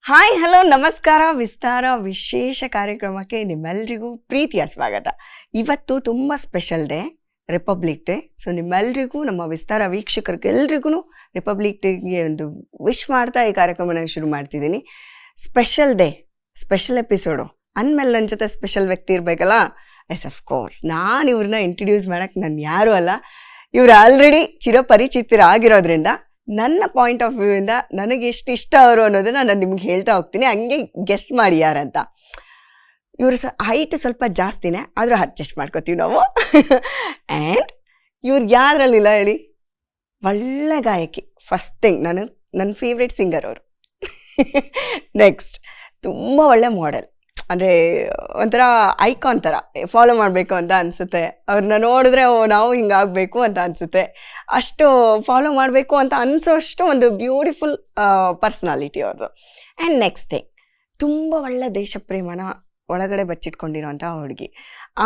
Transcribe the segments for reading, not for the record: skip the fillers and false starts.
Hi hello ನಮಸ್ಕಾರ. ವಿಸ್ತಾರ ವಿಶೇಷ ಕಾರ್ಯಕ್ರಮಕ್ಕೆ ನಿಮ್ಮೆಲ್ರಿಗೂ ಪ್ರೀತಿಯ ಸ್ವಾಗತ. ಇವತ್ತು ತುಂಬ special day, republic day. So ನಿಮ್ಮೆಲ್ರಿಗೂ, ನಮ್ಮ ವಿಸ್ತಾರ ವೀಕ್ಷಕರಿಗೆಲ್ರಿಗೂ ರಿಪಬ್ಲಿಕ್ ಡೇಗೆ ಒಂದು ವಿಶ್ ಮಾಡ್ತಾ ಈ ಕಾರ್ಯಕ್ರಮನ ಶುರು ಮಾಡ್ತಿದ್ದೀನಿ. ಸ್ಪೆಷಲ್ ಡೇ, ಸ್ಪೆಷಲ್ ಎಪಿಸೋಡು ಅಂದಮೇಲೆ ನನ್ನ ಜೊತೆ ಸ್ಪೆಷಲ್ ವ್ಯಕ್ತಿ ಇರಬೇಕಲ್ಲ. ಎಸ್ ಆಫ್ ಕೋರ್ಸ್, ನಾನು ಇವ್ರನ್ನ ಇಂಟ್ರಡ್ಯೂಸ್ ಮಾಡೋಕ್ಕೆ ನಾನು ಯಾರೂ ಅಲ್ಲ. ಇವ್ರು ಆಲ್ರೆಡಿ ಚಿರಪರಿಚಿತರಾಗಿರೋದ್ರಿಂದ ನನ್ನ ಪಾಯಿಂಟ್ ಆಫ್ ವ್ಯೂ ಇಂದ ನನಗೆ ಎಷ್ಟು ಇಷ್ಟ ಅವರು ಅನ್ನೋದನ್ನ ನಾನು ನಿಮ್ಗೆ ಹೇಳ್ತಾ ಹೋಗ್ತೀನಿ. ಹಂಗೆ ಗೆಸ್ ಮಾಡಿ ಯಾರಂತ. ಇವರು ಹೈಟ್ ಸ್ವಲ್ಪ ಜಾಸ್ತಿನೇ, ಆದರೂ ಅಡ್ಜಸ್ಟ್ ಮಾಡ್ಕೋತೀವಿ ನಾವು. ಆ್ಯಂಡ್ ಇವ್ರಿಗೆ ಯಾವ್ದ್ರಲ್ಲಿಲ್ಲ ಹೇಳಿ, ಒಳ್ಳೆ ಗಾಯಕಿ. ಫಸ್ಟ್ ಥಿಂಗ್, ನನ್ನ ಫೇವ್ರೆಟ್ ಸಿಂಗರ್ ಅವರು. ನೆಕ್ಸ್ಟ್, ತುಂಬ ಒಳ್ಳೆ ಮಾಡೆಲ್. ಅಂದರೆ ಒಂಥರ ಐಕಾನ್ ಥರ, ಫಾಲೋ ಮಾಡಬೇಕು ಅಂತ ಅನಿಸುತ್ತೆ. ಅವ್ರನ್ನ ನೋಡಿದ್ರೆ ನಾವು ಹಿಂಗಾಗಬೇಕು ಅಂತ ಅನಿಸುತ್ತೆ. ಅಷ್ಟು ಫಾಲೋ ಮಾಡಬೇಕು ಅಂತ ಅನಿಸೋಷ್ಟು ಒಂದು ಬ್ಯೂಟಿಫುಲ್ ಪರ್ಸ್ನಾಲಿಟಿ ಅವ್ರದ್ದು. ಆ್ಯಂಡ್ ನೆಕ್ಸ್ಟ್ ಥಿಂಗ್, ತುಂಬ ಒಳ್ಳೆ ದೇಶ ಪ್ರೇಮನ ಒಳಗಡೆ ಬಚ್ಚಿಟ್ಕೊಂಡಿರೋಂಥ ಹುಡುಗಿ.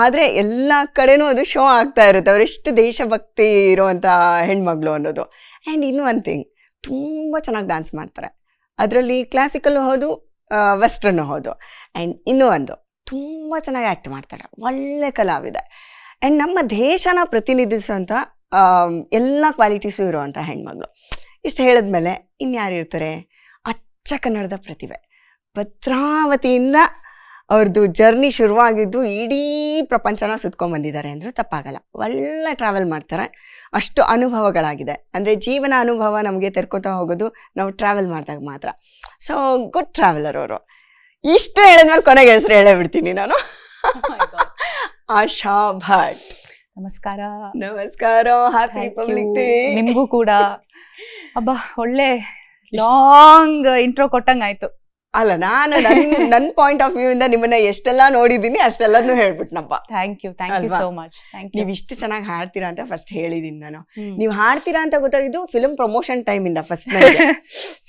ಆದರೆ ಎಲ್ಲ ಕಡೆನೂ ಅದು ಶೋ ಆಗ್ತಾ ಇರುತ್ತೆ ಅವರೆಷ್ಟು ದೇಶಭಕ್ತಿ ಇರೋವಂಥ ಹೆಣ್ಮಗಳು ಅನ್ನೋದು. ಆ್ಯಂಡ್ ಇನ್ನೂ ಒಂದು ಥಿಂಗ್, ತುಂಬ ಚೆನ್ನಾಗಿ ಡ್ಯಾನ್ಸ್ ಮಾಡ್ತಾರೆ. ಅದರಲ್ಲಿ ಕ್ಲಾಸಿಕಲ್ಲು ಹೌದು, ವೆಸ್ಟರ್ನು ಹೌದು. ಆ್ಯಂಡ್ ಇನ್ನೂ ಒಂದು, ತುಂಬ ಚೆನ್ನಾಗಿ ಆ್ಯಕ್ಟ್ ಮಾಡ್ತಾರೆ, ಒಳ್ಳೆ ಕಲಾವಿದೆ. ಆ್ಯಂಡ್ ನಮ್ಮ ದೇಶನ ಪ್ರತಿನಿಧಿಸುವಂಥ ಎಲ್ಲ ಕ್ವಾಲಿಟೀಸು ಇರುವಂಥ ಹೆಣ್ಮಗಳು. ಇಷ್ಟು ಹೇಳಿದ್ಮೇಲೆ ಇನ್ಯಾರು ಇರ್ತಾರೆ? ಅಚ್ಚ ಕನ್ನಡದ ಪ್ರತಿಭೆ. ಭದ್ರಾವತಿಯಿಂದ ಅವ್ರದ್ದು ಜರ್ನಿ ಶುರುವಾಗಿದ್ದು ಇಡೀ ಪ್ರಪಂಚನ ಸುತ್ಕೊಂಡ್ಬಂದಿದ್ದಾರೆ ಅಂದರೆ ತಪ್ಪಾಗಲ್ಲ. ಒಳ್ಳೆ ಟ್ರಾವೆಲ್ ಮಾಡ್ತಾರೆ, ಅಷ್ಟು ಅನುಭವಗಳಾಗಿದೆ. ಅಂದರೆ ಜೀವನ ಅನುಭವ ನಮಗೆ ತೆರ್ಕೋತಾ ಹೋಗೋದು ನಾವು ಟ್ರಾವೆಲ್ ಮಾಡಿದಾಗ ಮಾತ್ರ. ಸೊ ಗುಡ್ ಟ್ರಾವೆಲರ್ ಅವರು. ಇಷ್ಟು ಹೇಳಿದ್ಮೇಲೆ ಕೊನೆಗೆ ಹೆಸರು ಹೇಳೇ ಬಿಡ್ತೀನಿ ನಾನು. ಆಶಾ ಭಟ್. ನಮಸ್ಕಾರ. ನಮಸ್ಕಾರ. Happy republic day. ನಿಮಗೂ ಕೂಡ. ಅಬ್ಬಾ, ಒಳ್ಳೆ ಲಾಂಗ್ ಇಂಟ್ರೋ ಕೊಟ್ಟಂಗೆ ಆಯ್ತು. ಅಲ್ಲ, ನಾನು ನನ್ನ ಪಾಯಿಂಟ್ ಆಫ್ ವ್ಯೂ ಇಂದ ನಿಮ್ಮನ್ನ ಎಷ್ಟೆಲ್ಲ ನೋಡಿದ್ದೀನಿ ಅಷ್ಟೆಲ್ಲದನ್ನು ಹೇಳ್ಬಿಟ್ನಪ್ಪ. Thank you so much. ನೀವು ಇಷ್ಟು ಚೆನ್ನಾಗಿ ಹಾಡ್ತೀರಾ ಅಂತ ಫಸ್ಟ್ ಹೇಳಿದೀನಿ ನಾನು. ನೀವು ಹಾಡ್ತೀರಾ ಅಂತ ಗೊತ್ತಾಗಿದ್ದು ಫಿಲ್ಮ್ ಪ್ರಮೋಷನ್ ಟೈಮ್ ಇಂದ ಫಸ್ಟ್,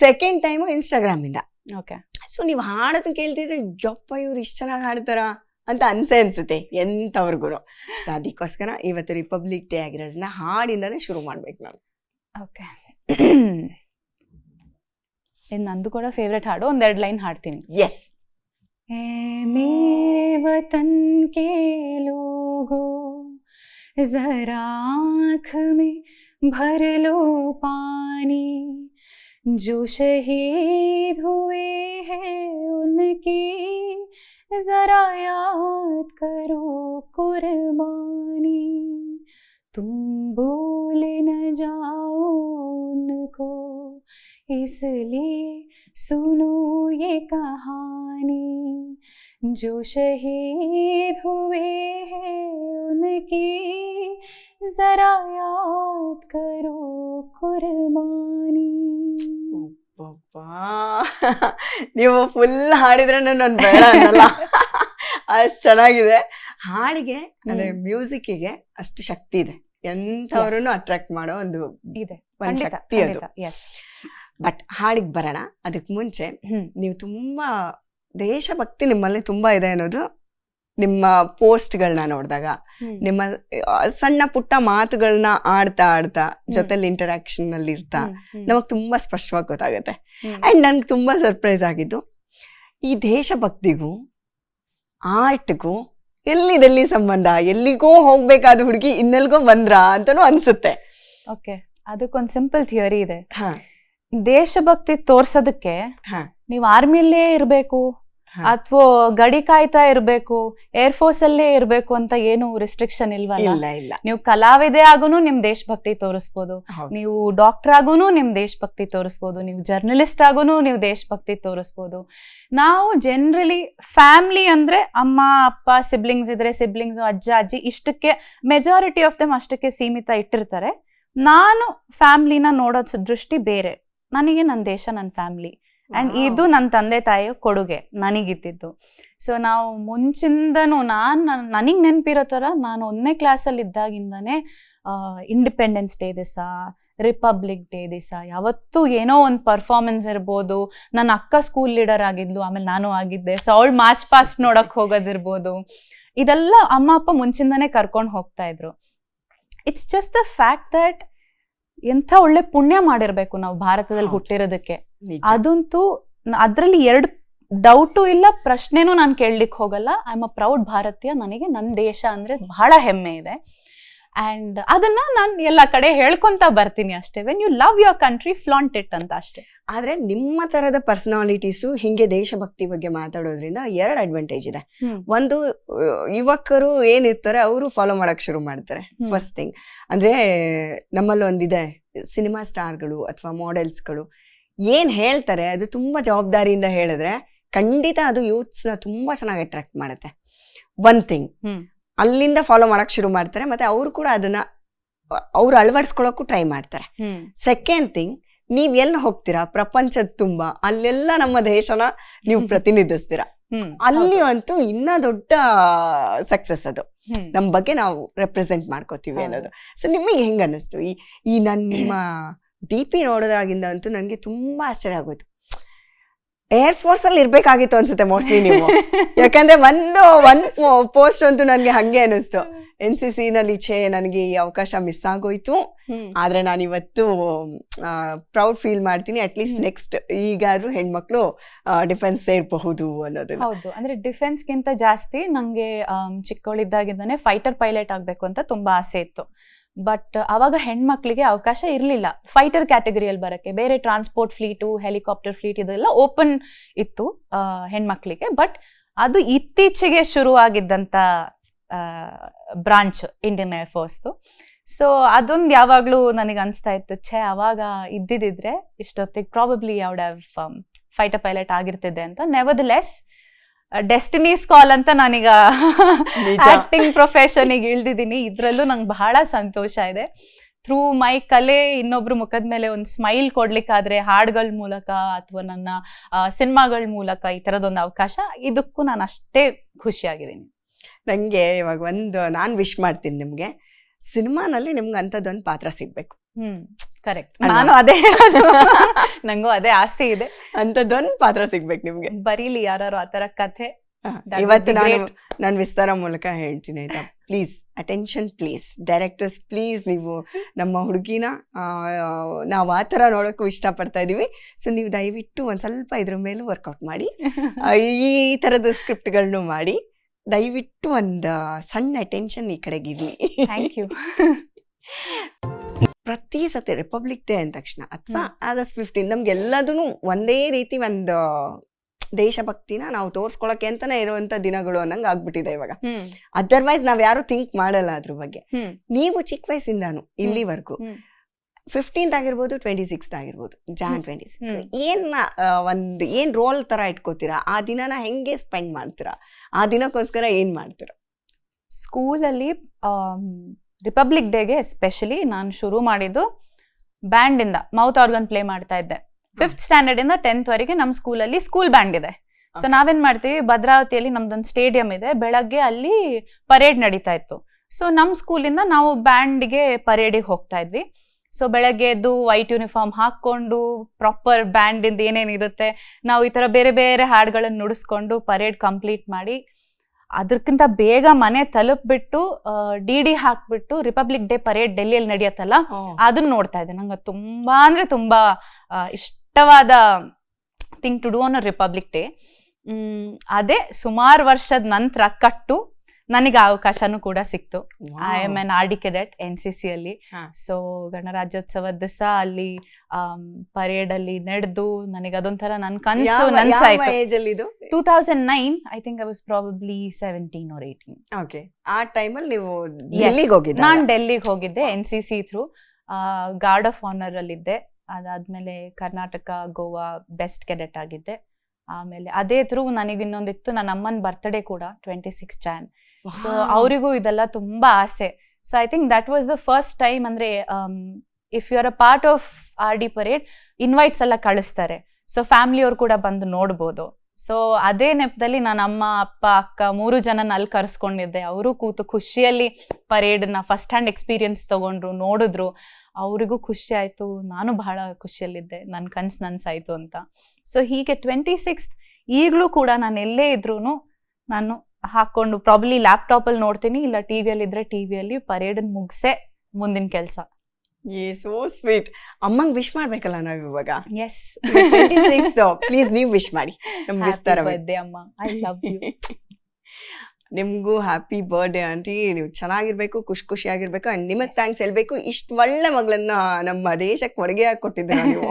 ಸೆಕೆಂಡ್ ಟೈಮು ಇನ್ಸ್ಟಾಗ್ರಾಮ್ ಇಂದ. ಓಕೆ. ಸೊ ನೀವು ಹಾಡೋದನ್ನ ಕೇಳ್ತಿದ್ರೆ ಯಪ್ಪ ಇವ್ರು ಇಷ್ಟು ಚೆನ್ನಾಗಿ ಹಾಡ್ತಾರ ಅಂತ ಅನ್ಸುತ್ತೆ ಎಂಥವ್ರಿಗೂ. ಸೊ ಅದಕ್ಕೋಸ್ಕರ ಇವತ್ತು ರಿಪಬ್ಲಿಕ್ ಡೇ ಆಗಿರೋದನ್ನ ಹಾಡಿಂದಾನೆ ಶುರು ಮಾಡ್ಬೇಕು ನಾನು. ಓಕೆ. ಇದು ನಂದು ಕೂಡ ಫೇವ್ರೆಟ್ ಹಾಡು. ಒಂದೆರಡು ಲೈನ್ ಹಾಡ್ತೀನಿ. ಎಸ್. ಮೇರೆ ವತನ್ ಕೆ ಲೋಗೋ ಜರಾ ಆँख में भर लो पानी, जो शहीद हुए हैं उनकी जरा याद करो कुर्बानी, तुम भूल न जाओ उनको इसलिए सुनो ये कहानी, जो शहीद हुए हैं उनकी जरा याद करो कुर्बानी. ನೀವು ಫುಲ್ ಹಾಡಿದ್ರೆ ನಾನು ಬೇಡ ಅನ್ನಲ್ಲ, ಅಷ್ಟು ಚೆನ್ನಾಗಿದೆ. ಹಾಡಿಗೆ ಅಂದ್ರೆ ಮ್ಯೂಸಿಕ್ಕಿಗೆ ಅಷ್ಟು ಶಕ್ತಿ ಇದೆ, ಎಂಥವ್ರನ್ನು ಅಟ್ರಾಕ್ಟ್ ಮಾಡೋ ಒಂದು ಶಕ್ತಿ ಅದು. ಬಟ್ ಹಾಡಿಗೆ ಬರೋಣ. ಅದಕ್ಕೆ ಮುಂಚೆ ನೀವು ತುಂಬಾ ದೇಶಭಕ್ತಿ ನಿಮ್ಮಲ್ಲಿ ತುಂಬಾ ಇದೆ ಅನ್ನೋದು ನಿಮ್ಮ ಪೋಸ್ಟ್ಗಳನ್ನ ನೋಡಿದಾಗ, ನಿಮ್ಮ ಸಣ್ಣ ಪುಟ್ಟ ಮಾತುಗಳನ್ನ ಆಡ್ತಾ ಜೊತೆಲಿ ಇಂಟರಾಕ್ಷನ್ ಅಲ್ಲಿ ಇರ್ತಾ ನಮಗ್ ತುಂಬಾ ಸ್ಪಷ್ಟವಾಗಿ ಗೊತ್ತಾಗುತ್ತೆ. ಅಂಡ್ ನನ್ಗೆ ತುಂಬಾ ಸರ್ಪ್ರೈಸ್ ಆಗಿದ್ದು, ಈ ದೇಶಭಕ್ತಿಗೂ ಆರ್ಟ್ಗೂ ಎಲ್ಲಿದೆಲ್ಲಿ ಸಂಬಂಧ, ಎಲ್ಲಿಗೋ ಹೋಗ್ಬೇಕಾದ ಹುಡುಗಿ ಇನ್ನೆಲ್ಗೋ ಬಂದ್ರ ಅಂತಾನು ಅನ್ಸುತ್ತೆ. ಓಕೆ, ಅದಕ್ಕೊಂದು ಸಿಂಪಲ್ ಥಿಯರಿ ಇದೆ. ದೇಶಭಕ್ತಿ ತೋರ್ಸೋದಕ್ಕೆ ನೀವು ಆರ್ಮಿಯಲ್ಲೇ ಇರ್ಬೇಕು ಅಥವಾ ಗಡಿ ಕಾಯ್ತಾ ಇರ್ಬೇಕು, ಏರ್ ಫೋರ್ಸ್ ಅಲ್ಲೇ ಇರ್ಬೇಕು ಅಂತ ಏನು ರಿಸ್ಟ್ರಿಕ್ಷನ್ ಇಲ್ವಲ್ಲ. ನೀವು ಕಲಾವಿದೆ ಆಗುನು ನಿಮ್ ದೇಶಭಕ್ತಿ ತೋರಿಸ್ಬೋದು, ನೀವು ಡಾಕ್ಟರ್ ಆಗುನು ನಿಮ್ ದೇಶಭಕ್ತಿ ತೋರಿಸ್ಬೋದು, ನೀವು ಜರ್ನಲಿಸ್ಟ್ ಆಗುನು ನೀವು ದೇಶಭಕ್ತಿ ತೋರಿಸ್ಬೋದು. ನಾವು ಜನರಲಿ ಫ್ಯಾಮಿಲಿ ಅಂದ್ರೆ ಅಮ್ಮ ಅಪ್ಪ ಸಿಬ್ಲಿಂಗ್ಸ್ ಇದ್ರೆ ಸಿಬ್ಲಿಂಗ್ಸ್, ಅಜ್ಜ ಅಜ್ಜಿ, ಇಷ್ಟಕ್ಕೆ ಮೆಜಾರಿಟಿ ಆಫ್ ದಮ್ ಅಷ್ಟಕ್ಕೆ ಸೀಮಿತ ಇಟ್ಟಿರ್ತಾರೆ. ನಾನು ಫ್ಯಾಮಿಲಿನ ನೋಡೋ ದೃಷ್ಟಿ ಬೇರೆ. ನನಗೆ ನನ್ನ ದೇಶ, ನನ್ನ ಫ್ಯಾಮಿಲಿ, ಆ್ಯಂಡ್ ಇದು ನನ್ನ ತಂದೆ ತಾಯಿಯ ಕೊಡುಗೆ ನನಗಿದ್ದಿದ್ದು. ಸೊ ನಾವು ಮುಂಚಿಂದನೂ ನನಗೆ ನೆನಪಿರೋ ಥರ ನಾನು 1ನೇ ಕ್ಲಾಸಲ್ಲಿ ಇದ್ದಾಗಿಂದನೇ ಇಂಡಿಪೆಂಡೆನ್ಸ್ ಡೇ ದಿವಸ, ರಿಪಬ್ಲಿಕ್ ಡೇ ದಿವಸ ಯಾವತ್ತೂ ಏನೋ ಒಂದು ಪರ್ಫಾರ್ಮೆನ್ಸ್ ಇರ್ಬೋದು. ನನ್ನ ಅಕ್ಕ ಸ್ಕೂಲ್ ಲೀಡರ್ ಆಗಿದ್ಲು, ಆಮೇಲೆ ನಾನು ಆಗಿದ್ದೆ. ಸೊ ಅವಳು ಮಾರ್ಚ್ ಪಾಸ್ಟ್ ನೋಡೋಕೆ ಹೋಗೋದಿರ್ಬೋದು, ಇದೆಲ್ಲ ಅಮ್ಮ ಅಪ್ಪ ಮುಂಚಿಂದನೇ ಕರ್ಕೊಂಡು ಹೋಗ್ತಾ ಇದ್ರು. It's just the fact that ಎಂಥ ಒಳ್ಳೆ ಪುಣ್ಯ ಮಾಡಿರ್ಬೇಕು ನಾವು ಭಾರತದಲ್ಲಿ ಹುಟ್ಟಿರೋದಕ್ಕೆ. ಅದಂತೂ ಅದ್ರಲ್ಲಿ ಎರಡು ಡೌಟು ಇಲ್ಲ, ಪ್ರಶ್ನೆನೂ ನಾನು ಕೇಳಲಿಕ್ಕೆ ಹೋಗಲ್ಲ. ಐ ಆಮ್ ಅ ಪ್ರೌಡ್ ಭಾರತೀಯ. ನನಗೆ ನನ್ನ ದೇಶ ಅಂದ್ರೆ ಬಹಳ ಹೆಮ್ಮೆ ಇದೆ. ಅಂಡ್ ಅದನ್ನ ನಾನು ಎಲ್ಲ ಕಡೆ ಹೇಳ್ಕೊಂತ ಬರ್ತೀನಿ ಅಷ್ಟೇ. When you love your country, flaunt it ಅಂತ ಅಷ್ಟೇ. ಆದ್ರೆ ನಿಮ್ಮ ತರದ ಪರ್ಸನಾಲಿಟೀಸು ಹಿಂಗೆ ದೇಶಭಕ್ತಿ ಬಗ್ಗೆ ಮಾತಾಡೋದ್ರಿಂದ 2 ಅಡ್ವಾಂಟೇಜ್ ಇದೆ. ಒಂದು, ಯುವಕರು ಏನಿರ್ತಾರೆ ಅವರು ಫಾಲೋ ಮಾಡಕ್ ಶುರು ಮಾಡ್ತಾರೆ. ಫಸ್ಟ್ ಥಿಂಗ್ ಅಂದ್ರೆ ನಮ್ಮಲ್ಲಿ ಒಂದಿದೆ, ಸಿನಿಮಾ ಸ್ಟಾರ್ಗಳು ಅಥವಾ ಮಾಡೆಲ್ಸ್ಗಳು ಏನ್ ಹೇಳ್ತಾರೆ ಅದು ತುಂಬಾ ಜವಾಬ್ದಾರಿಯಿಂದ ಹೇಳಿದ್ರೆ ಖಂಡಿತ ಅದು ಯೂತ್ಸ್ನ ತುಂಬಾ ಚೆನ್ನಾಗಿ ಅಟ್ರಾಕ್ಟ್ ಮಾಡುತ್ತೆ. ಒನ್ ಥಿಂಗ್, ಅಲ್ಲಿಂದ ಫಾಲೋ ಮಾಡಕ್ ಶುರು ಮಾಡ್ತಾರೆ, ಮತ್ತೆ ಅವ್ರು ಕೂಡ ಅದನ್ನ ಅವ್ರು ಅಳವಡಿಸ್ಕೊಳಕ್ಕೂ ಟ್ರೈ ಮಾಡ್ತಾರೆ. ಸೆಕೆಂಡ್ ಥಿಂಗ್, ನೀವ್ ಎಲ್ಲಿ ಹೋಗ್ತೀರಾ ಪ್ರಪಂಚದ ತುಂಬಾ, ಅಲ್ಲೆಲ್ಲ ನಮ್ಮ ದೇಶನ ನೀವು ಪ್ರತಿನಿಧಿಸ್ತೀರಾ. ಅಲ್ಲಿ ಅಂತೂ ಇನ್ನ ದೊಡ್ಡ ಸಕ್ಸಸ್ ಅದು. ನಮ್ ಬಗ್ಗೆ ನಾವು ರೆಪ್ರೆಸೆಂಟ್ ಮಾಡ್ಕೋತೀವಿ ಅನ್ನೋದು. ಸೊ ನಿಮಗೆ ಹೆಂಗ ಅನ್ನಿಸ್ತು ಈ ನಿಮ್ಮ DP ನೋಡೋದಾಗಿಂದ ಅಂತೂ ನನಗೆ ತುಂಬಾ ಆಶ್ಚರ್ಯ ಆಗೋಯ್ತು. ಏರ್ ಫೋರ್ಸ್ ಅಲ್ಲಿ ಇರ್ಬೇಕಾಗಿತ್ತು ಅನ್ಸುತ್ತೆ ಮೋಸ್ಟ್ಲಿ ನೀವು, ಯಾಕಂದ್ರೆ ಒಂದ್ ಪೋಸ್ಟ್ ಅಂತೂ ನನ್ಗೆ ಹಂಗೆ ಅನಿಸ್ತು. NCC ನಲ್ಲಿ ನನಗೆ ಈ ಅವಕಾಶ ಮಿಸ್ ಆಗೋಯ್ತು, ಆದ್ರೆ ನಾನು ಇವತ್ತು ಪ್ರೌಡ್ ಫೀಲ್ ಮಾಡ್ತೀನಿ. ಅಟ್ಲೀಸ್ಟ್ ನೆಕ್ಸ್ಟ್ ಈಗಾದ್ರೂ ಹೆಣ್ಮಕ್ಳು ಡಿಫೆನ್ಸ್ ಸೇರ್ಬಹುದು ಅನ್ನೋದು. ಹೌದು, ಅಂದ್ರೆ ಡಿಫೆನ್ಸ್ ಗಿಂತ ಜಾಸ್ತಿ ನಂಗೆ ಚಿಕ್ಕವಳಿದ್ದಾಗಿದ್ದಾನೆ ಫೈಟರ್ ಪೈಲಟ್ ಆಗ್ಬೇಕು ಅಂತ ತುಂಬಾ ಆಸೆ ಇತ್ತು. ಬಟ್ ಅವಾಗ ಹೆಣ್ಮಕ್ಳಿಗೆ ಅವಕಾಶ ಇರಲಿಲ್ಲ ಫೈಟರ್ ಕ್ಯಾಟಗರಿಯಲ್ಲಿ ಬರಕ್ಕೆ. ಬೇರೆ ಟ್ರಾನ್ಸ್ಪೋರ್ಟ್ ಫ್ಲೀಟು, ಹೆಲಿಕಾಪ್ಟರ್ ಫ್ಲೀಟ್ ಇದೆಲ್ಲ ಓಪನ್ ಇತ್ತು ಹೆಣ್ಮಕ್ಳಿಗೆ. ಬಟ್ ಅದು ಇತ್ತೀಚೆಗೆ ಶುರುವಾಗಿದ್ದಂಥ ಬ್ರಾಂಚ್ ಇಂಡಿಯನ್ ಏರ್ಫೋರ್ಸ್ದು. ಸೊ ಅದೊಂದು ಯಾವಾಗಲೂ ನನಗೆ ಅನಿಸ್ತಾ ಇತ್ತು, ಅವಾಗ ಇದ್ದಿದ್ರೆ ಇಷ್ಟೊತ್ತಿಗೆ probably I would have fighter pilot ಆಗಿರ್ತಿದ್ದೆ ಅಂತ. ನೆವರ್ದಲೆಸ್ ಡೆಸ್ಟಿನೀಸ್ ಕಾಲ್ ಅಂತ ನಾನೀಗ ಆಕ್ಟಿಂಗ್ ಪ್ರೊಫೆಷನ್ಗೆ ಇಳ್ದಿದ್ದೀನಿ. ಇದ್ರಲ್ಲೂ ನಂಗೆ ಬಹಳ ಸಂತೋಷ ಇದೆ. ಥ್ರೂ ಮೈ ಕಲೆ ಇನ್ನೊಬ್ರು ಮುಖದ ಮೇಲೆ ಒಂದು ಸ್ಮೈಲ್ ಕೊಡ್ಲಿಕ್ಕಾದ್ರೆ ಹಾಡುಗಳ ಮೂಲಕ ಅಥವಾ ನನ್ನ ಸಿನಿಮಾಗಳ ಮೂಲಕ ಈ ಥರದೊಂದು ಅವಕಾಶ, ಇದಕ್ಕೂ ನಾನು ಅಷ್ಟೇ ಖುಷಿಯಾಗಿದ್ದೀನಿ. ನನಗೆ ಇವಾಗ ನಾನು ವಿಶ್ ಮಾಡ್ತೀನಿ ನಿಮ್ಗೆ, ಸಿನಿಮಾನಲ್ಲಿ ನಿಮ್ಗೆ ಅಂಥದ್ದೊಂದು ಪಾತ್ರ ಸಿಗ್ಬೇಕು. ಕರೆಕ್ಟ್, ನಾನು ಅದೇ ನಂಗೂ ಅದೇ ಆಸೆ ಇದೆ, ಅಂಥದ್ದೊಂದು ಪಾತ್ರ ಸಿಗ್ಬೇಕು ನಿಮ್ಗೆ. ಬರೀಲಿ ಯಾರು ಆತರ ಕಥೆ. ಇವತ್ತು ನಾನು ವಿಸ್ತಾರ ಮೂಲಕ ಹೇಳ್ತೀನಿ ಆಯ್ತಾ. Please attention, please directors, please ನೀವು ನಮ್ಮ ಹುಡುಗಿನ ನಾವು ಆ ಥರ ನೋಡೋಕ್ಕೂ ಇಷ್ಟಪಡ್ತಾ ಇದ್ದೀವಿ. ಸೊ ನೀವು ದಯವಿಟ್ಟು ಒಂದು ಸ್ವಲ್ಪ ಇದ್ರ ಮೇಲೂ ವರ್ಕೌಟ್ ಮಾಡಿ, ಈ ಥರದ ಸ್ಕ್ರಿಪ್ಟ್ಗಳನ್ನು ಮಾಡಿ, ದಯವಿಟ್ಟು ಒಂದು ಸಣ್ಣ ಅಟೆನ್ಷನ್ ಈ ಕಡೆಗಿರ್ಲಿ. Thank you. ಪ್ರತಿ ಸತಿ ರಿಪಬ್ಲಿಕ್ ಡೇ ಅಂದ ತಕ್ಷಣ ಅಥವಾ ಆಗಸ್ಟ್ 15 ನಮ್ಗೆಲ್ಲದೂ ಒಂದೇ ರೀತಿ ಒಂದು ದೇಶಭಕ್ತಿನ ನಾವು ತೋರ್ಸ್ಕೊಳಕ್ಕೆ ಅಂತಾನೆ ಇರುವಂತ ದಿನಗಳು ಅನ್ನಂಗೆ ಆಗ್ಬಿಟ್ಟಿದೆ ಇವಾಗ. ಅದರ್ವೈಸ್ ನಾವ್ ಯಾರು ಥಿಂಕ್ ಮಾಡಲ್ಲ ಅದ್ರ ಬಗ್ಗೆ. ನೀವು ಚಿಕ್ಕ ವಯಸ್ಸಿಂದಾನು ಇಲ್ಲಿವರೆಗೂ 15th ಆಗಿರ್ಬೋದು, 26th ಆಗಿರ್ಬೋದು, Jan 26 ಏನ್ ರೋಲ್ ತರ ಇಟ್ಕೋತೀರಾ? ಆ ದಿನನ ಹೆಂಗೆ ಸ್ಪೆಂಡ್ ಮಾಡ್ತೀರಾ? ಆ ದಿನಕ್ಕೋಸ್ಕರ ಏನ್ ಮಾಡ್ತೀರಾ? ಸ್ಕೂಲಲ್ಲಿ ರಿಪಬ್ಲಿಕ್ ಡೇಗೆ ಎಸ್ಪೆಷಲಿ ನಾನು ಶುರು ಮಾಡಿದ್ದು ಬ್ಯಾಂಡಿಂದ ಮೌತ್ ಆರ್ಗನ್ ಪ್ಲೇ ಮಾಡ್ತಾ ಇದ್ದೆ. 5th ಸ್ಟ್ಯಾಂಡರ್ಡ್ ಇಂದ 10th ವರೆಗೆ ನಮ್ಮ ಸ್ಕೂಲಲ್ಲಿ ಸ್ಕೂಲ್ ಬ್ಯಾಂಡ್ ಇದೆ. ಸೊ ನಾವೇನ್ ಮಾಡ್ತೀವಿ, ಭದ್ರಾವತಿಯಲ್ಲಿ ನಮ್ದೊಂದು ಸ್ಟೇಡಿಯಂ ಇದೆ, ಬೆಳಗ್ಗೆ ಅಲ್ಲಿ ಪರೇಡ್ ನಡೀತಾ ಇತ್ತು. ಸೊ ನಮ್ಮ ಸ್ಕೂಲಿಂದ ನಾವು ಬ್ಯಾಂಡ್ಗೆ ಪರೇಡಿಗೆ ಹೋಗ್ತಾ ಇದ್ವಿ. ಸೊ ಬೆಳಗ್ಗೆ ಎದ್ದು ವೈಟ್ ಯೂನಿಫಾರ್ಮ್ ಹಾಕ್ಕೊಂಡು ಪ್ರಾಪರ್ ಬ್ಯಾಂಡಿಂದ ಏನೇನಿರುತ್ತೆ ನಾವು ಈ ಥರ ಬೇರೆ ಬೇರೆ ಹಾಡುಗಳನ್ನು ನುಡಿಸ್ಕೊಂಡು ಪರೇಡ್ ಕಂಪ್ಲೀಟ್ ಮಾಡಿ, ಅದಕ್ಕಿಂತ ಬೇಗ ಮನೆ ತಲುಪ್ಬಿಟ್ಟು DD ಹಾಕ್ಬಿಟ್ಟು ರಿಪಬ್ಲಿಕ್ ಡೇ ಪರೇಡ್ ಡೆಲ್ಲಿಯಲ್ಲಿ ನಡೆಯತ್ತಲ್ಲ, ಅದನ್ನ ನೋಡ್ತಾ ಇದ್ದೆ. ನಂಗೆ ತುಂಬಾ ಅಂದ್ರೆ ತುಂಬಾ ಇಷ್ಟವಾದ thing to do on a republic day. ಅದೇ ಸುಮಾರು ವರ್ಷದ ನಂತರ ಕಟ್ಟು ನನಗೆ ಅವಕಾಶನೂ ಕೂಡ ಸಿಕ್ತು. I am an RD cadet NCC ಅಲ್ಲಿ. ಸೊ ಗಣರಾಜ್ಯೋತ್ಸವದ ದಿವಸ ಅಲ್ಲಿ ಪರೇಡ್ ಅಲ್ಲಿ ನಡೆದು ನನಗೆ ಅದೊಂಥರ ನನ್ನ ಕನಸು ನನ್ಸಾಯ್ತು. 2009 I think I was probably 17 or 18. Okay, ಆ ಟೈಮಲ್ಲಿ ನೀವು ಡೆಲ್ಲಿಗೆ ಹೋಗಿದ್ದೆ? ನಾನು ಡೆಲ್ಲಿಗೆ ಹೋಗಿದ್ದೆ NCC through. Guard of honour ಅಲ್ಲಿದ್ದೆ. ಅದಾದ್ಮೇಲೆ ಕರ್ನಾಟಕ, ಗೋವಾ ಬೆಸ್ಟ್ ಕೆಡೆಟ್ ಆಗಿದ್ದೆ. ಆಮೇಲೆ ಅದೇ ಥ್ರೂ ನನಗೆ ಇನ್ನೊಂದಿತ್ತು, ನನ್ನ ಅಮ್ಮನ ಬರ್ತ್ಡೇ ಕೂಡ 26 Jan. ಸೊ ಅವರಿಗೂ ಇದೆಲ್ಲ ತುಂಬಾ ಆಸೆ. So I think that was the first time. ಅಂದ್ರೆ if you are a part of RD parade invites ಎಲ್ಲ ಕಳಿಸ್ತಾರೆ. ಸೊ ಫ್ಯಾಮಿಲಿಯವ್ರು ಕೂಡ ಬಂದು ನೋಡ್ಬೋದು. ಸೊ ಅದೇ ನೆಪದಲ್ಲಿ ನಾನು ಅಮ್ಮ, ಅಪ್ಪ, ಅಕ್ಕ 3 ಜನನ ಅಲ್ಲಿ ಕರೆಸ್ಕೊಂಡಿದ್ದೆ. ಅವರು ಕೂತು ಖುಷಿಯಲ್ಲಿ ಪರೇಡ್ನ ಫಸ್ಟ್ ಹ್ಯಾಂಡ್ ಎಕ್ಸ್ಪೀರಿಯನ್ಸ್ ತಗೊಂಡ್ರು, ನೋಡಿದ್ರು. ಅವರಿಗೂ ಖುಷಿ ಆಯಿತು, ನಾನು ಬಹಳ ಖುಷಿಯಲ್ಲಿದ್ದೆ, ನನ್ನ ಕನಸು ನನಸಾಯಿತು ಅಂತ. ಸೊ ಹೀಗೆ 26 ಈಗಲೂ ಕೂಡ ನಾನು ಎಲ್ಲೇ ಇದ್ರೂ ನಾನು ಹಾಕ್ಕೊಂಡು ಪ್ರಾಬ್ಲಿ ಲ್ಯಾಪ್ಟಾಪಲ್ಲಿ ನೋಡ್ತೀನಿ, ಇಲ್ಲ TV ಅಲ್ಲಿ ಇದ್ರೆ TV ಅಲ್ಲಿ ಪರೇಡನ್ನು ಮುಗಿಸೇ ಮುಂದಿನ ಕೆಲಸ. So sweet. ಅಮ್ಮಂಗ್ ವಿಶ್ ಮಾಡ್ಬೇಕಲ್ಲ ನಾವ್ ಇವಾಗ. ಎಸ್, ಪ್ಲೀಸ್ ನೀವು ವಿಶ್ ಮಾಡಿ ನಮ್ ವಿಸ್ತಾರ. ಬರ್ಡೇ ಅಮ್ಮ, ಐ ಲವ್ ಯು. ನಿಮ್ಗೂ ಹ್ಯಾಪಿ ಬರ್ಡೇ ಆಂಟಿ. ನೀವು ಚೆನ್ನಾಗಿರ್ಬೇಕು, ಖುಷಿಯಾಗಿರ್ಬೇಕು. ಅಂಡ್ ನಿಮಗ್ ಥ್ಯಾಂಕ್ಸ್ ಹೇಳ್ಬೇಕು, ಇಷ್ಟು ಒಳ್ಳೆ ಮಗಳನ್ನ ನಮ್ಮ ದೇಶಕ್ಕೆ ಒಡಗೆ ಹಾಕಿ ಕೊಟ್ಟಿದ್ದೀರ ನೀವು.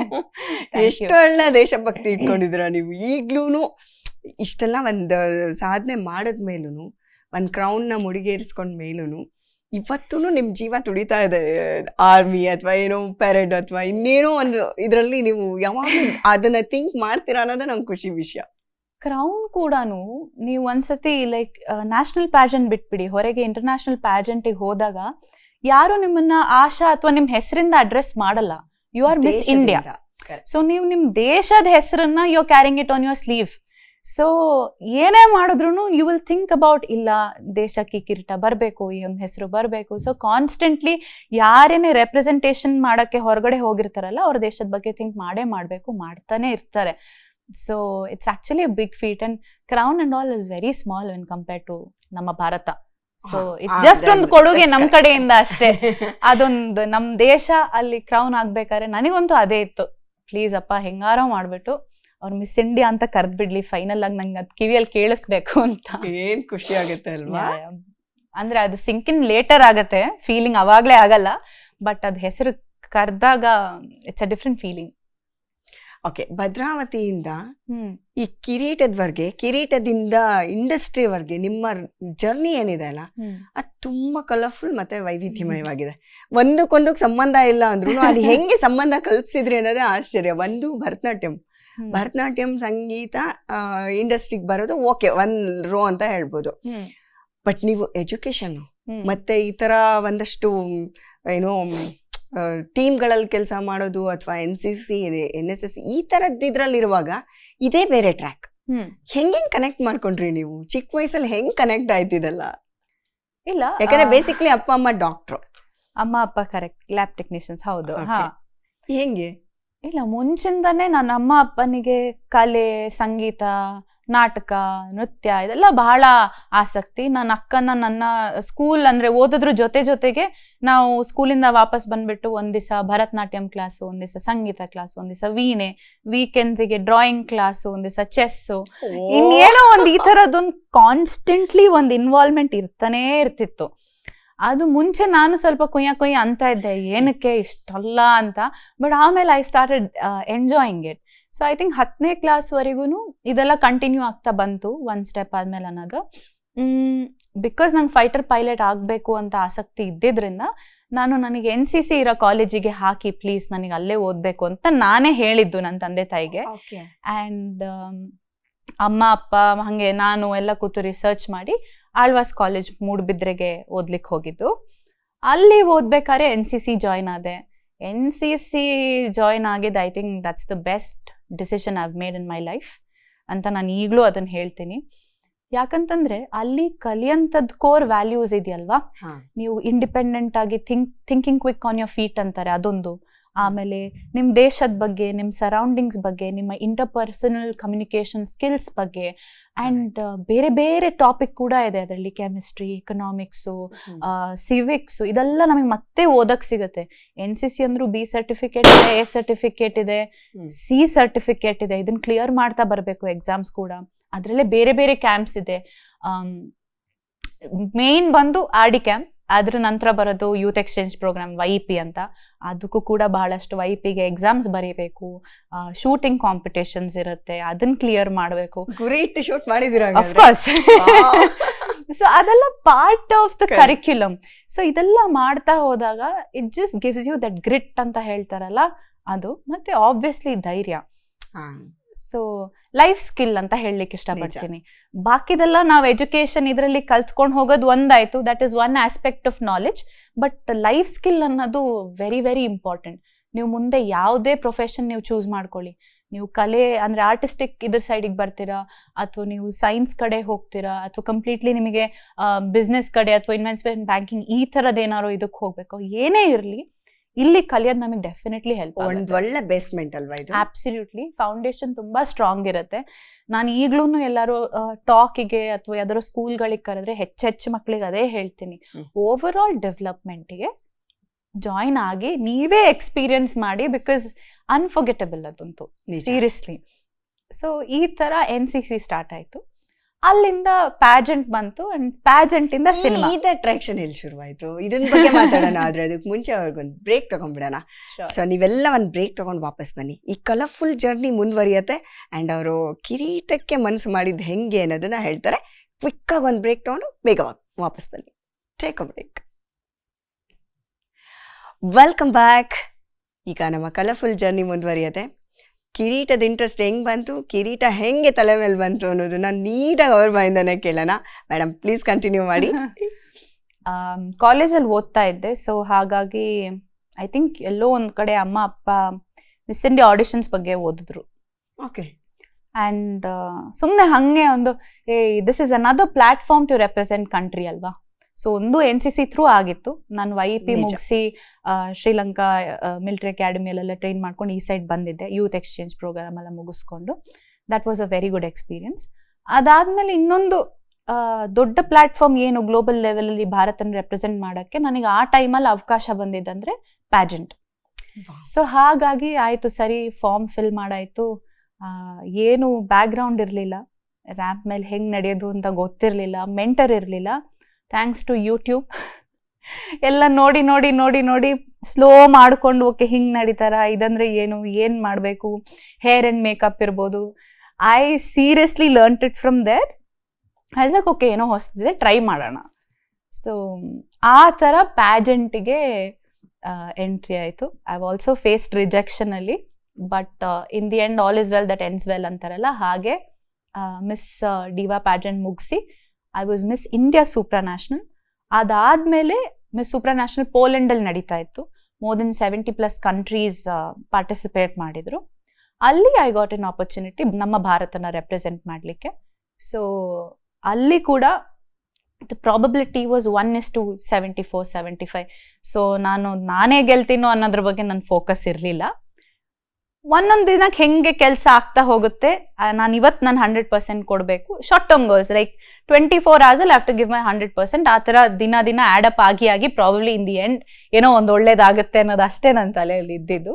ಎಷ್ಟು ಒಳ್ಳೆ ದೇಶಭಕ್ತಿ ಇಟ್ಕೊಂಡಿದ್ದೀರ ನೀವು. ಈಗ್ಲೂನು ಇಷ್ಟೆಲ್ಲ ಒಂದು ಸಾಧನೆ ಮಾಡದ್ಮೇಲೂ, ಒಂದು ಕ್ರೌನ್ನ ಮುಡಿಗೇರಿಸ್ಕೊಂಡ ಮೇಲೂ ಇವತ್ತೂ ನಿಮ್ ಜೀವ ತುಡಿತಾ ಇದೆ. ಆರ್ಮಿ ಅಥವಾ ಏನೋ ಪೆರೇಡ್ ಅಥವಾ ಇನ್ನೇನೋ ಒಂದು ಇದರಲ್ಲಿ ನೀವು ಯಾವಾಗ ಅದನ್ನ ಥಿಂಕ್ ಮಾಡ್ತೀರಾ ಅನ್ನೋದೇ ನಂಗೆ ಖುಷಿ ವಿಷಯ. ಕ್ರೌನ್ ಕೂಡ ನೀವು ಒಂದ್ಸತಿ ಲೈಕ್ ನ್ಯಾಷನಲ್ ಪ್ಯಾಜೆಂಟ್ ಬಿಟ್ಬಿಡಿ, ಹೊರಗೆ ಇಂಟರ್ನ್ಯಾಷನಲ್ ಪ್ಯಾಜೆಂಟಿಗೆ ಹೋದಾಗ ಯಾರು ನಿಮ್ಮನ್ನ ಆಶಾ ಅಥವಾ ನಿಮ್ ಹೆಸರಿಂದ ಅಡ್ರೆಸ್ ಮಾಡಲ್ಲ. You are Miss India. So ನೀವು ನಿಮ್ ದೇಶದ ಹೆಸರನ್ನ you are carrying it on your sleeve. So ಏನೇ ಮಾಡಿದ್ರು ಯು ವಿಲ್ ಥಿಂಕ್ ಅಬೌಟ್, ಇಲ್ಲ ದೇಶಕ್ಕೆ ಈ ಕಿರೀಟ ಬರಬೇಕು, ಈ ಒಂದು ಹೆಸರು ಬರಬೇಕು. ಸೊ ಕಾನ್ಸ್ಟೆಂಟ್ಲಿ ಯಾರೇನೇ ರೆಪ್ರೆಸೆಂಟೇಷನ್ ಮಾಡಕ್ಕೆ ಹೊರಗಡೆ ಹೋಗಿರ್ತಾರಲ್ಲ, ಅವ್ರ ದೇಶದ ಬಗ್ಗೆ ಥಿಂಕ್ ಮಾಡಬೇಕು, ಮಾಡ್ತಾನೆ ಇರ್ತಾರೆ. So it's actually a big feat, and crown and all is very small when compared to ನಮ್ಮ ಭಾರತ. ಸೊ ಇಟ್ಸ್ ಜಸ್ಟ್ ಒಂದು ಕೊಡುಗೆ ನಮ್ ಕಡೆಯಿಂದ ಅಷ್ಟೇ. ಅದೊಂದು ನಮ್ ದೇಶ ಅಲ್ಲಿ ಕ್ರೌನ್ ಆಗ್ಬೇಕಾದ್ರೆ ನನಗಂತೂ ಅದೇ ಇತ್ತು, ಪ್ಲೀಸ್ ಅಪ್ಪ ಹೆಂಗಾರೋ ಮಾಡ್ಬಿಟ್ಟು ಅವ್ರು ಮಿಸ್ ಇಂಡಿಯಾ ಅಂತ ಕರೆದ್ ಬಿಡ್ಲಿ ಫೈನಲ್ ಆಗಿ, ನಂಗೆ ಅದ್ ಕಿವಿಯಲ್ಲಿ ಕೇಳಿಸ್ಬೇಕು ಅಂತ. ಏನ್ ಖುಷಿ ಆಗುತ್ತೆ ಅಲ್ವಾ. ಅಂದ್ರೆ ಅದು ಸಿಂಕಿನ್ ಲೇಟರ್ ಆಗತ್ತೆ, ಫೀಲಿಂಗ್ ಅವಾಗ್ಲೇ ಆಗಲ್ಲ, ಬಟ್ ಅದ್ ಹೆಸರು ಕರೆದಾಗ it's a different feeling. Okay, ಭದ್ರಾವತಿಯಿಂದ ಈ ಕಿರೀಟದವರೆಗೆ, ಕಿರೀಟದಿಂದ ಇಂಡಸ್ಟ್ರಿವರೆಗೆ ನಿಮ್ಮ ಜರ್ನಿ ಏನಿದೆ ಅಲ್ಲ, ಅದು ತುಂಬಾ ಕಲರ್ಫುಲ್ ಮತ್ತೆ ವೈವಿಧ್ಯಮಯವಾಗಿದೆ. ಒಂದಕ್ಕೊಂದಕ್ಕೆ ಸಂಬಂಧ ಇಲ್ಲ ಅಂದ್ರೂ ಅದು ಹೆಂಗೆ ಸಂಬಂಧ ಕಲ್ಪಿಸಿದ್ರಿ ಅನ್ನೋದೇ ಆಶ್ಚರ್ಯ. ಒಂದು ಭರತನಾಟ್ಯಂ ಸಂಗೀತ ಇಂಡಸ್ಟ್ರಿಗೆ ಬರೋದು ಓಕೆ, ಒಂದ್ ರೋ ಅಂತ ಹೇಳ್ಬೋದು. ಬಟ್ ನೀವು ಎಜುಕೇಶನ್ ಮತ್ತೆ ಈ ತರ ಒಂದಷ್ಟು ಏನೋ ಟೀಮ್ಗಳಲ್ಲಿ ಕೆಲಸ ಮಾಡೋದು ಅಥವಾ NCC, NSS ಈ ತರದ್ ಇದ್ರಲ್ಲಿರುವಾಗ ಇದೇ ಬೇರೆ ಟ್ರ್ಯಾಕ್. ಹೆಂಗ್ ಕನೆಕ್ಟ್ ಮಾಡ್ಕೊಂಡ್ರಿ ನೀವು? ಚಿಕ್ಕ ವಯಸ್ಸಲ್ಲಿ ಹೆಂಗ್ ಕನೆಕ್ಟ್ ಆಯ್ತಿದಲ್ಲ? ಇಲ್ಲ, ಯಾಕಂದ್ರೆ ಬೇಸಿಕ್ಲಿ ಅಪ್ಪ ಅಮ್ಮ ಡಾಕ್ಟ್ರು. ಅಮ್ಮ ಅಪ್ಪ ಕರೆಕ್ಟ್ ಲ್ಯಾಬ್ ಟೆಕ್ನಿಷಿಯನ್ಸ್. ಹೌದು. ಹೆಂಗೆ? ಇಲ್ಲ, ಮುಂಚಿಂದಾನೇ ನನ್ನ ಅಮ್ಮ ಅಪ್ಪನಿಗೆ ಕಲೆ, ಸಂಗೀತ, ನಾಟಕ, ನೃತ್ಯ ಇದೆಲ್ಲ ಬಹಳ ಆಸಕ್ತಿ. ನನ್ನ ಅಕ್ಕನ ನನ್ನ ಸ್ಕೂಲ್ ಅಂದ್ರೆ ಓದೋದ್ರ ಜೊತೆಗೆ ನಾವು ಸ್ಕೂಲಿಂದ ವಾಪಸ್ ಬಂದ್ಬಿಟ್ಟು ಒಂದ್ ದಿವಸ ಭರತನಾಟ್ಯಂ ಕ್ಲಾಸು, ಒಂದ್ ದಿವಸ ಸಂಗೀತ ಕ್ಲಾಸು, ಒಂದ್ ದಿವಸ ವೀಣೆ, ವೀಕೆಂಡ್ಸಿಗೆ ಡ್ರಾಯಿಂಗ್ ಕ್ಲಾಸು, ಒಂದ್ ದಿವಸ ಚೆಸ್ಸು, ಇನ್ನೇನೋ ಒಂದ್ ಈ ತರದೊಂದು ಕಾನ್ಸ್ಟೆಂಟ್ಲಿ ಒಂದು ಇನ್ವಾಲ್ವ್ಮೆಂಟ್ ಇರ್ತಾನೆ ಇರ್ತಿತ್ತು. ಅದು ಮುಂಚೆ ನಾನು ಸ್ವಲ್ಪ ಕುಯ್ಯ ಅಂತ ಇದ್ದೆ, ಏನಕ್ಕೆ ಇಷ್ಟಲ್ಲ ಅಂತ. ಬಟ್ ಆಮೇಲೆ I started enjoying it. So I think 10ನೇ ಕ್ಲಾಸ್ವರೆಗೂ ಇದೆಲ್ಲ ಕಂಟಿನ್ಯೂ ಆಗ್ತಾ ಬಂತು, ಒಂದು ಸ್ಟೆಪ್ ಆದ್ಮೇಲೆ ಅನ್ನೋದು. ಬಿಕಾಸ್ ನಂಗೆ ಫೈಟರ್ ಪೈಲಟ್ ಆಗಬೇಕು ಅಂತ ಆಸಕ್ತಿ ಇದ್ದಿದ್ರಿಂದ ನನಗೆ NCC ಇರೋ ಕಾಲೇಜಿಗೆ ಹಾಕಿ ಪ್ಲೀಸ್, ನನಗೆ ಅಲ್ಲೇ ಓದಬೇಕು ಅಂತ ನಾನೇ ಹೇಳಿದ್ದು ನನ್ನ ತಂದೆ ತಾಯಿಗೆ. ಆ್ಯಂಡ್ ಅಮ್ಮ ಅಪ್ಪ ಹಾಗೆ ನಾನು ಎಲ್ಲ ಕೂತು ರಿಸರ್ಚ್ ಮಾಡಿ ಆಳ್ವಾಸ್ ಕಾಲೇಜ್ ಮೂಡುಬಿದ್ರೆಗೆ ಓದ್ಲಿಕ್ಕೆ ಹೋಗಿದ್ದು. ಅಲ್ಲಿ ಓದ್ಬೇಕಾದ್ರೆ NCC ಜಾಯ್ನ್ ಆದೆ. NCC ಜಾಯ್ನ್ ಆಗಿದ್ದು I think that's the best decision I've made in my life ಅಂತ ನಾನು ಈಗಲೂ ಅದನ್ನು ಹೇಳ್ತೀನಿ. ಯಾಕಂತಂದ್ರೆ ಅಲ್ಲಿ ಕಲಿಯಂಥದ್ದು ಕೋರ್ ವ್ಯಾಲ್ಯೂಸ್ ಇದೆಯಲ್ವಾ, ನೀವು ಇಂಡಿಪೆಂಡೆಂಟ್ ಆಗಿ thinking quick on your feet ಅಂತಾರೆ, ಅದೊಂದು. ಆಮೇಲೆ ನಿಮ್ಮ ದೇಶದ ಬಗ್ಗೆ, ನಿಮ್ಮ ಸರೌಂಡಿಂಗ್ಸ್ ಬಗ್ಗೆ, ನಿಮ್ಮ ಇಂಟರ್ಪರ್ಸನಲ್ ಕಮ್ಯುನಿಕೇಶನ್ ಸ್ಕಿಲ್ಸ್ ಬಗ್ಗೆ, ಆ್ಯಂಡ್ ಬೇರೆ ಬೇರೆ ಟಾಪಿಕ್ ಕೂಡ ಇದೆ ಅದರಲ್ಲಿ. ಕೆಮಿಸ್ಟ್ರಿ, ಎಕನಾಮಿಕ್ಸು, ಸಿವಿಕ್ಸು, ಇದೆಲ್ಲ ನಮಗೆ ಮತ್ತೆ ಓದಕ್ಕೆ ಸಿಗುತ್ತೆ. NCC ಅಂದ್ರೂ B ಸರ್ಟಿಫಿಕೇಟ್ ಇದೆ, A ಸರ್ಟಿಫಿಕೇಟ್ ಇದೆ, C ಸರ್ಟಿಫಿಕೇಟ್ ಇದೆ. ಇದನ್ನ ಕ್ಲಿಯರ್ ಮಾಡ್ತಾ ಬರಬೇಕು ಎಕ್ಸಾಮ್ಸ್ ಕೂಡ. ಅದರಲ್ಲೇ ಬೇರೆ ಬೇರೆ ಕ್ಯಾಂಪ್ಸ್ ಇದೆ. ಮೇನ್ ಬಂದು RD ಕ್ಯಾಂಪ್, ಅದ್ರ ನಂತರ ಬರೋದು ಯೂತ್ ಎಕ್ಸ್ಚೇಂಜ್ ಪ್ರೋಗ್ರಾಮ್ YEP ಅಂತ. ಅದಕ್ಕೂ ಕೂಡ ಬಹಳಷ್ಟು YEPಗೆ ಎಕ್ಸಾಮ್ಸ್ ಬರೀಬೇಕು, ಶೂಟಿಂಗ್ ಕಾಂಪಿಟೇಷನ್ಸ್ ಇರುತ್ತೆ, ಅದನ್ನ ಕ್ಲಿಯರ್ ಮಾಡಬೇಕು. ಶೂಟ್ ಮಾಡಿದಿರ? ಅಫ್ಕೋರ್ಸ್. ಸೊ ಅದೆಲ್ಲ part of the curriculum. So ಇದೆಲ್ಲ ಮಾಡ್ತಾ ಹೋದಾಗ it just gives you that grit ಅಂತ ಹೇಳ್ತಾರಲ್ಲ ಅದು, ಮತ್ತೆ ಆಬ್ವಿಯಸ್ಲಿ ಧೈರ್ಯ. ಸೊ ಲೈಫ್ ಸ್ಕಿಲ್ ಅಂತ ಹೇಳಲಿಕ್ಕೆ ಇಷ್ಟಪಡ್ತೀನಿ. ಬಾಕಿದೆಲ್ಲ ನಾವು ಎಜುಕೇಶನ್ ಇದರಲ್ಲಿ ಕಲ್ತ್ಕೊಂಡು ಹೋಗೋದು ಒಂದಾಯ್ತು, that is one aspect of knowledge. But life skill ಅನ್ನೋದು ವೆರಿ ವೆರಿ ಇಂಪಾರ್ಟೆಂಟ್. ನೀವು ಮುಂದೆ ಯಾವುದೇ ಪ್ರೊಫೆಷನ್ ನೀವು ಚೂಸ್ ಮಾಡ್ಕೊಳ್ಳಿ, ನೀವು ಕಲೆ ಅಂದರೆ ಆರ್ಟಿಸ್ಟಿಕ್ ಇದ್ರ ಸೈಡಿಗೆ ಬರ್ತೀರಾ, ಅಥವಾ ನೀವು ಸೈನ್ಸ್ ಕಡೆ ಹೋಗ್ತೀರಾ, ಅಥವಾ ಕಂಪ್ಲೀಟ್ಲಿ ನಿಮಗೆ ಬಿಸ್ನೆಸ್ ಕಡೆ ಅಥವಾ ಇನ್ವೆಸ್ಟ್ಮೆಂಟ್ ಬ್ಯಾಂಕಿಂಗ್ ಈ ಥರದ್ದು ಏನಾದ್ರು ಇದಕ್ಕೆ ಹೋಗ್ಬೇಕು, ಏನೇ ಇರಲಿ ಇಲ್ಲಿ ಕಲಿಯೋದು ನಮಗೆ ಡೆಫಿನೆಟ್ಲಿ ಹೆಲ್ಪ್ ಆಗುತ್ತೆ. ಒಳ್ಳೆ ಬೇಸ್ಮೆಂಟ್ ಅಲ್ವಾ ಇದು? ಅಬ್ಸಲ್ಯೂಟ್ಲಿ, ಫೌಂಡೇಶನ್ ತುಂಬಾ ಸ್ಟ್ರಾಂಗ್ ಇರುತ್ತೆ. ನಾನು ಈಗ್ಲೂ ಎಲ್ಲರೂ ಟಾಕಿಗೆ ಅಥವಾ ಯಾವ್ದಾದ್ರು ಸ್ಕೂಲ್ಗಳಿಗೆ ಕರೆದ್ರೆ ಹೆಚ್ಚು ಮಕ್ಳಿಗೆ ಅದೇ ಹೇಳ್ತೀನಿ, ಓವರ್ ಆಲ್ ಡೆವಲಪ್ಮೆಂಟ್ಗೆ ಜಾಯಿನ್ ಆಗಿ ನೀವೇ ಎಕ್ಸ್ಪೀರಿಯನ್ಸ್ ಮಾಡಿ, ಬಿಕಾಸ್ ಅನ್ಫರ್ಗೆಟಬಲ್ ಅದಂತೂ ಸೀರಿಯಸ್ಲಿ. ಸೊ ಈ ತರ NCC ಸ್ಟಾರ್ಟ್ ಆಯ್ತು. ಅಲ್ಲಿಂದ ಪ್ಯಾಜೆಂಟ್ ಬಂತು ಅಂಡ್ ಪ್ಯಾಜೆಂಟ್ ಇಂದ ಸಿನಿಮಾ. ಇದು ಅಟ್ರಾಕ್ಷನ್ ಎಲ್ಲಿ ಶುರುವಾಯ್ತು ಇದನ್ನ ಬಗ್ಗೆ ಮಾತಾಡೋಣ. ಆದ್ರೆ ಅದಕ್ಕೆ ಮುಂಚೆ ಅವ್ರಿಗೊಂದು ಬ್ರೇಕ್ ತಗೊಂಡ್ಬಿಡೋಣ. ಸೊ ನೀವೆಲ್ಲ ಒಂದು ಬ್ರೇಕ್ ತಗೊಂಡು ವಾಪಸ್ ಬನ್ನಿ. ಈ ಕಲರ್ಫುಲ್ ಜರ್ನಿ ಮುಂದುವರಿಯತ್ತೆ ಅಂಡ್ ಅವರು ಕಿರೀಟಕ್ಕೆ ಮನಸ್ಸು ಮಾಡಿದ್ದು ಹೆಂಗೆ ಅನ್ನೋದನ್ನ ಹೇಳ್ತಾರೆ. ಕ್ವಿಕ್ ಆಗಿ ಒಂದು ಬ್ರೇಕ್ ತಗೊಂಡು ಬೇಗ ವಾಪಸ್ ಬನ್ನಿ. Take a break. Welcome back. ಈಗ ನಮ್ಮ ಕಲರ್ಫುಲ್ ಜರ್ನಿ ಮುಂದುವರಿಯತ್ತೆ. ಕಿರೀಟದ ಇಂಟ್ರೆಸ್ಟ್ ಹೆಂಗ್ ಬಂತು, ಕಿರೀಟ ಹೆಂಗೆ ತಲೆ ಮೇಲೆ ಬಂತು ಅನ್ನೋದನ್ನ ನೀಟಾಗಿ ಅವ್ರ ಬಾಯಿಂದನೇ ಕೇಳೋಣ. ಮೇಡಮ್ ಪ್ಲೀಸ್ ಕಂಟಿನ್ಯೂ ಮಾಡಿ. ಕಾಲೇಜಲ್ಲಿ ಓದ್ತಾ ಇದ್ದೆ. ಸೊ ಹಾಗಾಗಿ ಐ ಥಿಂಕ್ ಎಲ್ಲೋ ಒಂದ್ ಕಡೆ ಅಮ್ಮ ಅಪ್ಪ ಮಿಸ್ ಇಂಡಿಯಾ ಆಡಿಷನ್ಸ್ ಬಗ್ಗೆ ಓದಿದ್ರು. ಓಕೆ. ಆ್ಯಂಡ್ ಸುಮ್ಮನೆ ಹಾಗೆ ಒಂದು this is another platform to represent country ಅಲ್ವಾ. ಸೊ ಒಂದು NCC ಥ್ರೂ ಆಗಿತ್ತು. ನಾನು YEP ಮುಗಿಸಿ ಶ್ರೀಲಂಕಾ ಮಿಲಿಟರಿ ಅಕಾಡೆಮಿಯಲ್ಲೆಲ್ಲ ಟ್ರೈನ್ ಮಾಡ್ಕೊಂಡು ಈ ಸೈಡ್ ಬಂದಿದ್ದೆ, ಯೂತ್ ಎಕ್ಸ್ಚೇಂಜ್ ಪ್ರೋಗ್ರಾಮ್ ಎಲ್ಲ ಮುಗಿಸ್ಕೊಂಡು. That was a very good experience. ಅದಾದ್ಮೇಲೆ ಇನ್ನೊಂದು ದೊಡ್ಡ ಪ್ಲಾಟ್ಫಾರ್ಮ್ ಏನು ಗ್ಲೋಬಲ್ ಲೆವೆಲಲ್ಲಿ ಭಾರತನ ರೆಪ್ರೆಸೆಂಟ್ ಮಾಡೋಕ್ಕೆ ನನಗೆ ಆ ಟೈಮಲ್ಲಿ ಅವಕಾಶ ಬಂದಿದ್ದಂದ್ರೆ ಪ್ಯಾಜೆಂಟ್. ಸೊ ಹಾಗಾಗಿ ಆಯಿತು ಸರಿ, ಫಾರ್ಮ್ ಫಿಲ್ ಮಾಡಾಯಿತು. ಏನು ಬ್ಯಾಕ್ಗ್ರೌಂಡ್ ಇರಲಿಲ್ಲ, ರ್ಯಾಂಪ್ ಮೇಲೆ ಹೆಂಗೆ ನಡೆಯೋದು ಅಂತ ಗೊತ್ತಿರಲಿಲ್ಲ, ಮೆಂಟರ್ ಇರಲಿಲ್ಲ. ಥ್ಯಾಂಕ್ಸ್ ಟು ಯೂಟ್ಯೂಬ್ ಎಲ್ಲ ನೋಡಿ ನೋಡಿ ನೋಡಿ ನೋಡಿ ಸ್ಲೋ ಮಾಡಿಕೊಂಡು ಓಕೆ ಹಿಂಗೆ ನಡೀತಾರ, ಇದಂದ್ರೆ ಏನು ಮಾಡಬೇಕು, ಹೇರ್ ಆ್ಯಂಡ್ ಮೇಕಪ್ ಇರ್ಬೋದು. I seriously learned it from there. As like okay ಏನೋ ಹೊಸದಿದೆ, ಟ್ರೈ ಮಾಡೋಣ. ಸೊ ಆ ಥರ ಪ್ಯಾಜೆಂಟಿಗೆ ಎಂಟ್ರಿ ಆಯಿತು. I have also faced rejection ಅಲ್ಲಿ, but in the end all is well that ends well ಅಂತಾರಲ್ಲ ಹಾಗೆ ಮಿಸ್ ಡಿವಾ ಪ್ಯಾಜೆಂಟ್ ಮುಗಿಸಿ I was Miss India Supranational. ಅದಾದಮೇಲೆ ಮಿಸ್ ಸೂಪ್ರಾ ನ್ಯಾಷನಲ್ ಪೋಲೆಂಡಲ್ಲಿ ನಡೀತಾ ಇತ್ತು. ಮೋರ್ ದೆನ್ 70+ ಕಂಟ್ರೀಸ್ ಪಾರ್ಟಿಸಿಪೇಟ್ ಮಾಡಿದರು. ಅಲ್ಲಿ ಐ ಗಾಟ್ ಎನ್ ಆಪರ್ಚುನಿಟಿ ನಮ್ಮ ಭಾರತನ ರೆಪ್ರೆಸೆಂಟ್ ಮಾಡಲಿಕ್ಕೆ. ಸೊ ಅಲ್ಲಿ ಕೂಡ ದ ಪ್ರಾಬಬಿಲಿಟಿ ವಾಸ್ 1:74-75. ಸೊ ನಾನೇ ಗೆಲ್ತೀನೋ ಅನ್ನೋದ್ರ ಬಗ್ಗೆ ನನ್ನ ಫೋಕಸ್ ಇರಲಿಲ್ಲ. ಒಂದೊಂದು ದಿನಕ್ಕೆ ಹೆಂಗೆ ಕೆಲಸ ಆಗ್ತಾ ಹೋಗುತ್ತೆ, ನಾನು ಇವತ್ತು ನಾನು 100% ಕೊಡಬೇಕು. Short term goals like 24 hours have to give my 100%. ಆ ಥರ ದಿನ ಆ್ಯಡಪ್ ಆಗಿ ಪ್ರಾಬಬ್ಲಿ ಇನ್ ದಿ ಎಂಡ್ ಏನೋ ಒಂದು ಒಳ್ಳೇದಾಗುತ್ತೆ ಅನ್ನೋದು ಅಷ್ಟೇ ನನ್ನ ತಲೆಯಲ್ಲಿ ಇದ್ದಿದ್ದು.